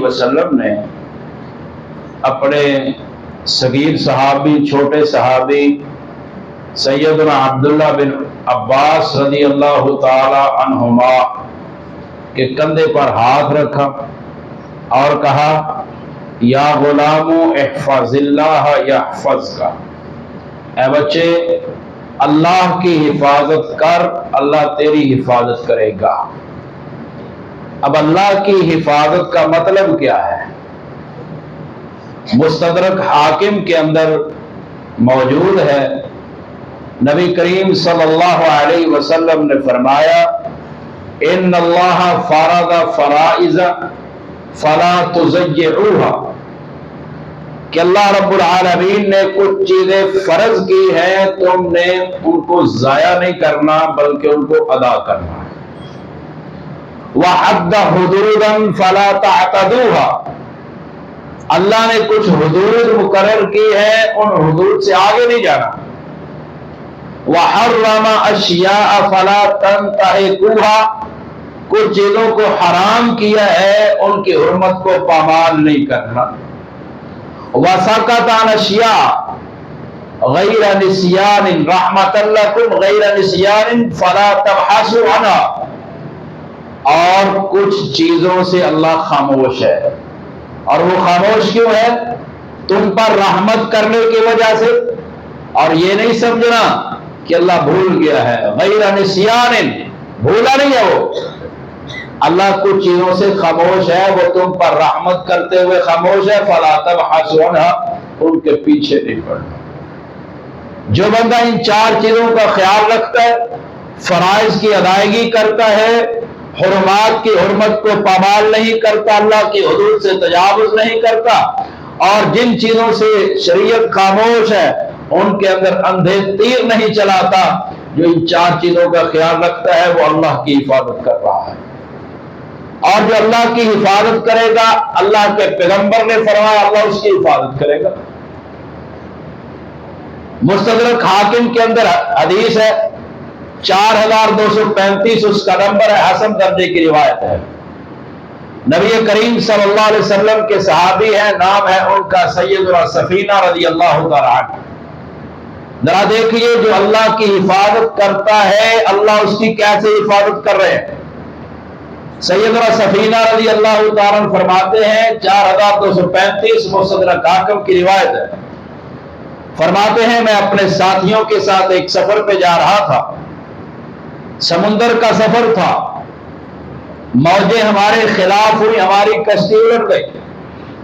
वसल्लम ने अपने सगीर सहाबी, छोटे सहाबी सैयदना अब्दुल्लाह बिन अब्बास रज़ी अल्लाह ताला अन्हुमा के कंधे पर हाथ रखा और कहा, या गुलामो इहफ़ज़िल्लाह यहफ़ज़का, ऐ बच्चे अल्लाह की हिफाजत कर, अल्लाह तेरी हिफाजत करेगा। अब अल्लाह की हिफाजत का मतलब क्या है? मुस्तदरक हाकिम के अंदर मौजूद है, नबी करीम सल्लल्लाहु अलैहि वसल्लम ने फरमाया, इन्नल्लाह फरज़ फराइज़ फला तुज़य्यिऊहा, कि अल्लाह रब्बुल आलमीन ने कुछ चीजें फर्ज की हैं, तुमने उनको जाया नहीं करना बल्कि उनको अदा करना है। वहद्द हुदूदन फला तअतदूहा, अल्लाह ने कुछ हुदूद मुकर्रर की है, उन हुदूद से आगे नहीं जाना। वहर्रमा अशिया फला तंतहिकूहा, कुछ चीजों को हराम किया है, उनकी हुर्मत को पामाल नहीं करना। वसकत अन अशिया गैर निस्यान रहमतन लकुम गैर निस्यान फला तबहसु अन्हा, और कुछ चीजों से अल्लाह खामोश है, और वो खामोश क्यों है? तुम पर रहमत करने की वजह से। और ये नहीं समझना कि अल्लाह भूल गया है, गैर निस्यान, भूला नहीं है वो, अल्लाह कुछ चीजों से खामोश है, वो तुम पर रहमत करते हुए खामोश है। फला तबहसु अन्हा, उनके पीछे नहीं पड़ना। जो बंदा इन चार चीजों का ख्याल रखता है, फराइज की अदायगी करता है, हुर्मात की हुर्मत को पामाल नहीं करता, अल्लाह की हुदूद से तजावुज नहीं करता, और जिन चीजों से शरीयत खामोश है उनके अंदर अंधे तीर नहीं चलाता, जो इन चार चीजों का ख्याल रखता है वो अल्लाह की हिफाजत कर रहा है। और जो अल्लाह की हिफाजत करेगा, अल्लाह के पैगंबर ने फरमाया अल्लाह उसकी हिफाजत करेगा। मुस्तदरक हाकिम के अंदर हदीस है 4235, उसका नंबर है, हसन दर्जे की रिवायत है। नबी करीम सल्लल्लाहु अलैहि वसल्लम के सहाबी है, नाम है उनका सैयदना सफीना रज़ी अल्लाह तआला अन्हु। जरा देखिए, जो अल्लाह की हिफाजत करता है, अल्लाह उसकी कैसे हिफाजत कर रहे हैं। सैयदना सफीना रज़ी अल्लाह तआला अन्हु फरमाते हैं, 4235 मुस्तदरक हाकिम की रिवायत है, फरमाते हैं मैं अपने साथियों के साथ एक सफर पे जा रहा था, समुंदर का सफर था, मौजें हमारे खिलाफ हुई, हमारी कश्ती उलट गई।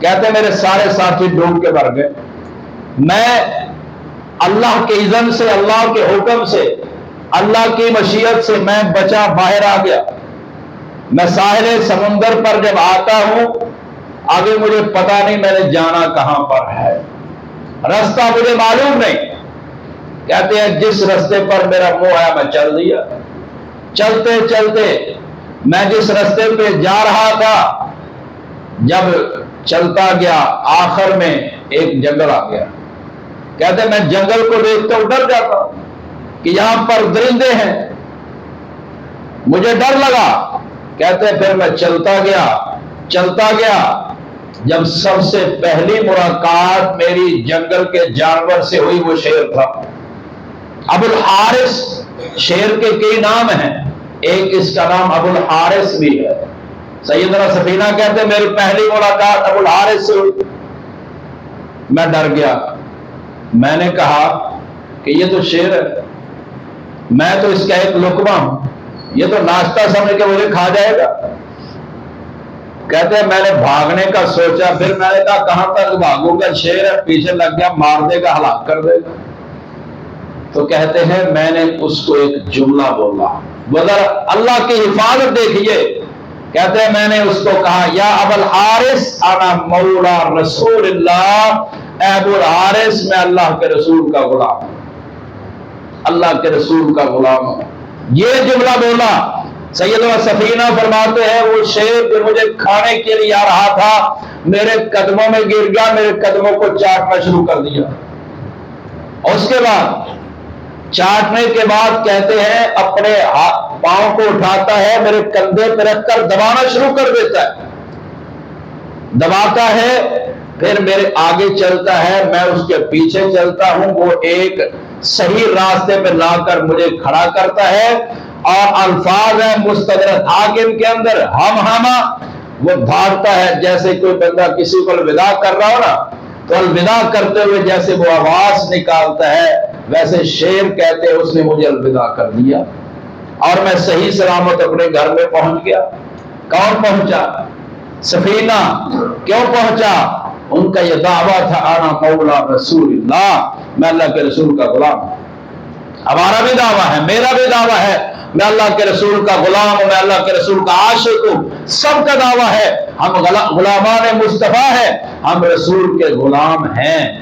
कहते मेरे सारे साथी डूब के मर गए। मैं अल्लाह के इज़्न से, अल्लाह के हुक्म से, अल्लाह की मशीयत से मैं बचा बाहर आ गया। मैं साहिल समुंदर पर जब आता हूं, आगे मुझे पता नहीं मैंने जाना कहां पर है, रास्ता मुझे मालूम नहीं। कहते हैं जिस रास्ते पर मेरा मुंह आया मैं चल दिया। चलते चलते मैं जिस रास्ते पे जा रहा था, जब चलता गया आखिर में एक जंगल आ गया। कहते मैं जंगल को देखता हूं डर जाता हूं कि यहां पर दरिंदे हैं, मुझे डर लगा। कहते फिर मैं चलता गया चलता गया, जब सबसे पहली मुलाकात मेरी जंगल के जानवर से हुई वो शेर था। अबुल हारिस, शेर के कई नाम हैं, एक इसका नाम अबुल हारिस भी है। सैयदना सफीना कहते मेरी पहली मुलाकात अबुल हारिस से हुई। मैं डर गया, मैंने कहा कि ये तो शेर है, मैं तो इसका एक लुकमा हूं, ये तो नाश्ता समझ के मुझे खा जाएगा। कहते हैं मैंने भागने का सोचा, फिर मैंने कहा कहां तक भागूंगा, शेर है, पीछे लग गया, मार देगा, हलाक कर देगा। तो कहते हैं मैंने उसको एक जुमला बोला, वजर अल्लाह की हिफाजत देखिए। कहते हैं मैंने उसको कहा या अबुल हारिस अना मौला रसूलुल्लाह, अबुल हारिस मैं अल्लाह के रसूल का गुलाम, अल्लाह के रसूल का गुलाम हूं। ये जुमला बोला। सैयदना सफीना फरमाते हैं वो शेर जो मुझे खाने के लिए आ रहा था, मेरे कदमों में गिर गया, मेरे कदमों को चाटना शुरू कर दिया। और उसके बाद चाटने के बाद कहते हैं अपने पांव को उठाता है, मेरे कंधे पर रखकर दबाना शुरू कर देता है। دباتا ہے، پھر میرے آگے چلتا ہے، میں اس کے پیچھے چلتا ہوں، وہ ایک صحیح راستے پہ لا کر مجھے کھڑا کرتا ہے۔ اور الفاظ ہیں مستدرک حاکم کے اندر ہم وہ بھاگتا ہے، جیسے کوئی بندہ کسی کو الوداع کر رہا ہو نا، تو الوداع کرتے ہوئے جیسے وہ آواز نکالتا ہے، ویسے شیر کہتے اس نے مجھے الوداع کر دیا اور میں صحیح سلامت اپنے گھر میں پہنچ گیا۔ کون پہنچا؟ سفینہ۔ کیوں پہنچا؟ ان کا یہ دعویٰ تھا انا مولا رسول اللہ، میں اللہ کے رسول کا غلام ہوں۔ ہمارا بھی دعویٰ ہے، میرا بھی دعویٰ ہے، میں اللہ کے رسول کا غلام ہوں، میں اللہ کے رسول کا عاشق ہوں۔ سب کا دعویٰ ہے ہم غلامان مصطفیٰ ہیں، ہم رسول کے غلام ہیں۔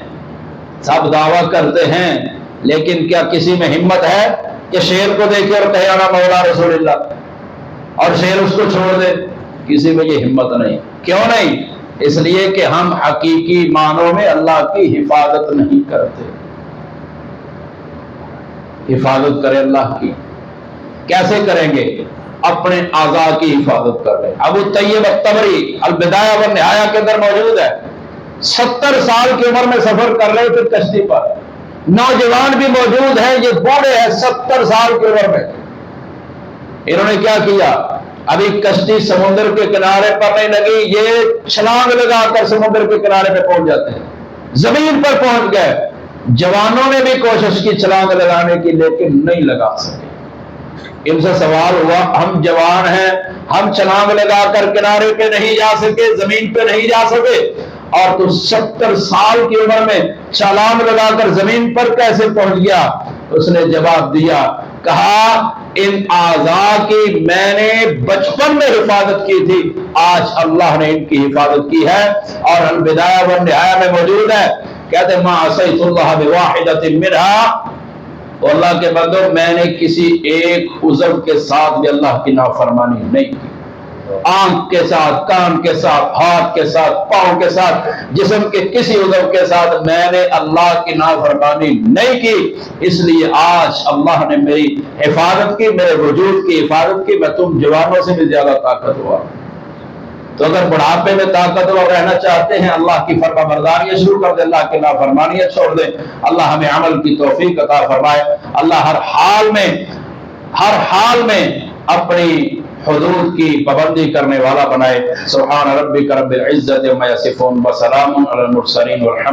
سب دعویٰ کرتے ہیں، لیکن کیا کسی میں ہمت ہے کہ شیر کو دیکھے اور کہے انا مولا رسول اللہ اور شیر اس کو چھوڑ دے؟ کسی میں یہ ہمت نہیں۔ کیوں نہیں؟ اس لیے کہ ہم حقیقی معنوں میں اللہ کی حفاظت نہیں کرتے۔ حفاظت کرے اللہ کی، کیسے کریں گے؟ اپنے اعضاء کی حفاظت کر رہے۔ ابو طیب الطبری البدایہ والنہایہ کے اندر موجود ہے، 70 سال کی عمر میں سفر کر رہے تھے کشتی پر، نوجوان بھی موجود ہیں، یہ بوڑھے ہیں 70 سال کی عمر میں۔ انہوں نے کیا کیا؟ ابھی کشتی سمندر کے کنارے پر نہیں لگی، یہ چھلانگ لگا کر سمندر کے کنارے پہ پہنچ جاتے ہیں، زمین پر پہنچ گئے۔ جوانوں نے بھی کوشش کی چھلانگ لگانے کی، لیکن نہیں لگا سکے۔ ان سے سوال ہوا ہم جوان ہیں، ہم چھلانگ لگا کر کنارے پہ نہیں جا سکے، زمین پہ نہیں جا سکے، اور تو 70 سال کی عمر میں چھلانگ لگا کر زمین پر کیسے پہنچ گیا؟ اس نے جواب دیا، کہا ان اعضاء کی میں نے بچپن میں حفاظت کی تھی، آج اللہ نے ان کی حفاظت کی ہے۔ اور البدایہ والنہایہ میں موجود ہے، کہتے ما عصیت اللہ بواحدۃ منها، اللہ کے بندو میں نے کسی ایک عضو کے ساتھ بھی اللہ کی نافرمانی نہیں کی۔ آنکھ کے ساتھ، کان کے ساتھ، ہاتھ کے ساتھ، پاؤں کے ساتھ، جسم کے کسی عضو کے ساتھ میں نے اللہ کی نافرمانی نہیں کی۔ اس لیے آج اللہ نے میری حفاظت کی، میرے وجود کی حفاظت کی، میں تم جوانوں سے بھی زیادہ طاقتور۔ تو اگر بڑھاپے میں طاقتور رہنا چاہتے ہیں، اللہ کی فرما برداریاں شروع کر دیں، اللہ کی نافرمانیاں چھوڑ دیں۔ اللہ ہمیں عمل کی توفیق عطا فرمائے۔ اللہ ہر حال میں اپنی حدود کی پابندی کرنے والا بنائے۔ سبحان ربک رب العزت عما یصفون وسلام علی المرسلین والحمد